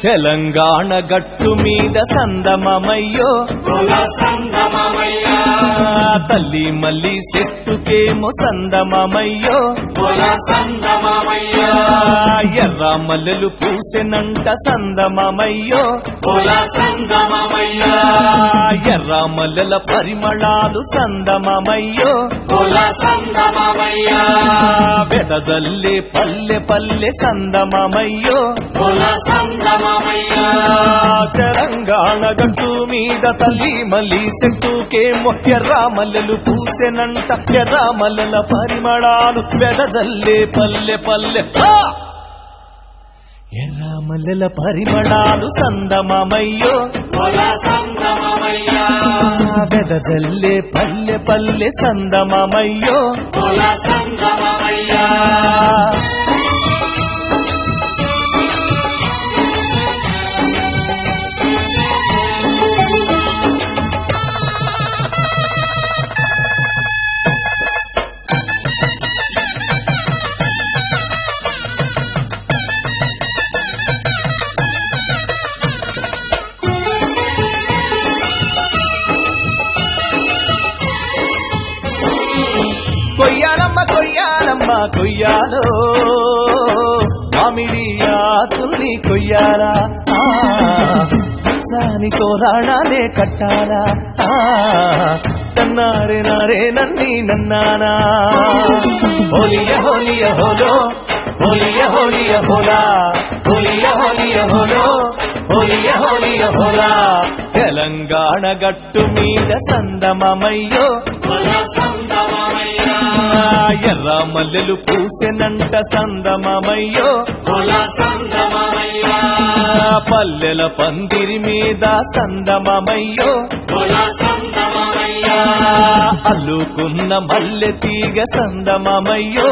తెలంగాణ గట్టు మీద సందమమయ్యో తల్లి మల్లి చెట్టుకేమో సందమమయ్యో ఎర్ర మల్లెలు పూసెనంట సందమమయ్యో ఎర్ర మల్లెల పరిమళాలు సందమమయ్యో వెదజల్లే పల్లె పల్లె సందమమయ్యో తెలంగాణ గట్టు మీద తల్లి మల్లి చెట్టుకేమో ఎర్ర మల్లెలు పూసెనంట ఎర్ర మల్లెల పరిమళాలు వెదజల్లే పల్లె పల్లె ఎర్ర మల్లెల పరిమళాలు సందమమయ్యో వెదజల్లే పల్లె పల్లె సందమమయ్యో కొయ్యాలమ్మ కొయ్యాలమ్మ కొయ్యాలో మామిడి ఆకుల్ని కొయ్యాలా సాని తోరాణాలే కట్టాలా తన్నారే నారే నన్ని నన్నానా హోలియ హోలియ హోలో హోలియ హోలియ హోలా హోలియ హోలియ హోలో హోలియ హోలియ హోలా తెలంగాణ గట్టు మీద సందమమయ్యో ఎర్ర మల్లెలు పూసెనంట సందమమయ్యో పల్లెల పందిరి మీద సందమమయ్యో అల్లుకున్న మల్లె తీగ సందమమయ్యో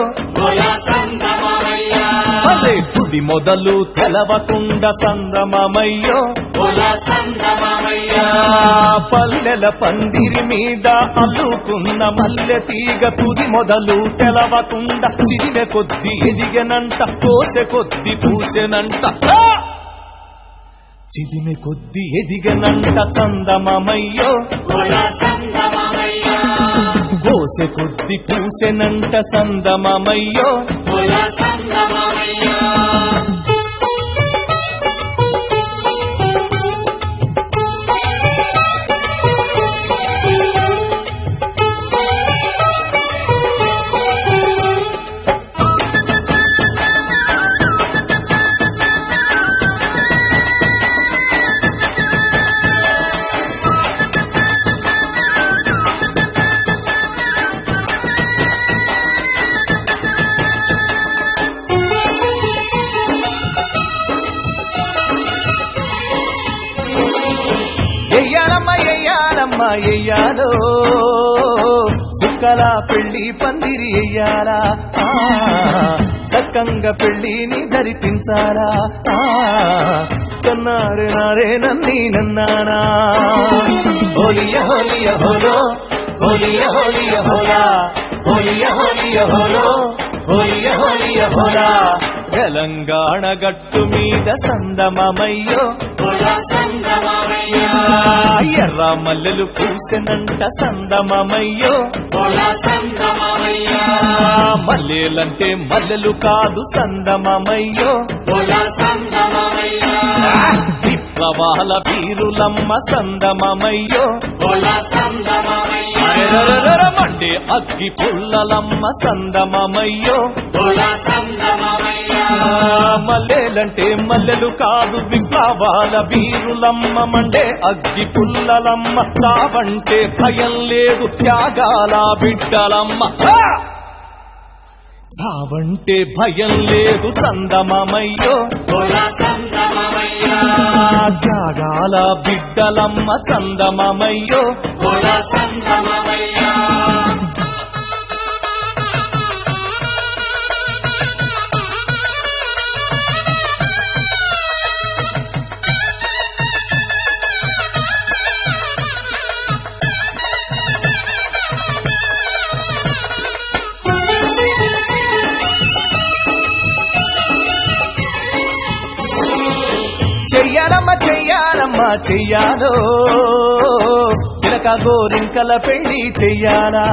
అదే గుడి మొదలు తెలవకుండ సందమమయ్యో పల్లెల పందిరి మీద అల్లుకున్న మల్లె తీగ తుది మొదలు తెలవకుండ చిరిమె కొద్ది ఎదిగనంట కోసె కొద్ది పూసెనంట చిదిమె కొద్ది ఎదిగనంట సందమమయ్యో కోసె కొద్ది పూసెనంట సందమమయ్యో ఎయ్యాలమ్మ ఎయ్యాలమ్మ ఎయ్యాలో సుక్కల పెళ్లి పందిరి ఎయ్యాలా చక్కంగా పెళ్లిని జరిపించాలా కన్నారే నారే నన్ని నన్నానా హోలియ హోలియ హోలో హోలియ హోలియ హోలా హోలియ హోలియ హోలో హోలియ హోలియ హోలా తెలంగాణ గట్టు మీద సందమమయ్యో ఎర్ర మల్లెలు పూసెనంట సందమమయ్యో మల్లెలంటే మల్లెలు కాదు సందమమయ్యో విప్లవాల వీరులమ్మ సందమమయ్యో మండే అగ్గి పుల్లలమ్మ సందమమయ్యో మల్లెలంటే మల్లెలు కాదు విప్లవాల వీరులమ్మ మండే అగ్గి పుల్లలమ్మ చావంటే భయం లేదు త్యాగాల బిడ్డలమ్మ చావంటే భయం లేదు సందమమయ్యో త్యాగాల బిడ్డలమ్మ సందమమయ్యో చెయ్యాలమ్మ చెయ్యాలమ్మ చెయ్యాలో చిలక గోరింకల పెళ్లి చెయ్యాలా